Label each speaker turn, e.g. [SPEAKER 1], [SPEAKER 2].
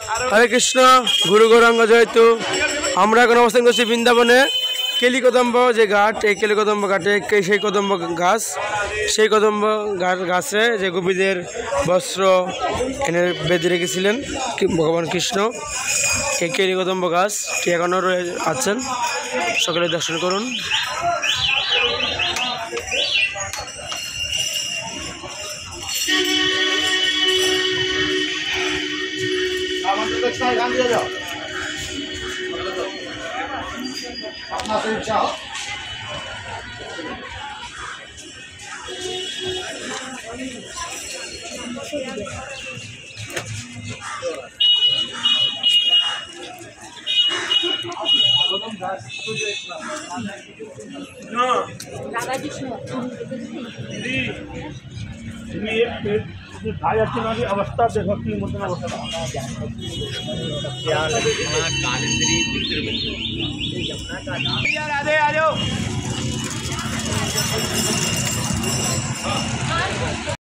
[SPEAKER 1] हरे कृष्ण गुरु गौरांग जयतु আমরা এখন অবস্থান করছি বৃন্দাবনে কেলিকদম্ব যে ঘাট এই কেলিকদম্ব ঘাটে সেই কদম্ব গাছ সেই কদম্ব গাছে যে গোপীদের বস্ত্র এনে বেঁধে রেখেছিলেন ভগবান কৃষ্ণ এই কেলিকদম্ব গাছটি এখনও আছেন সকলে দর্শন করুন।
[SPEAKER 2] अवस्था देखो अवस्था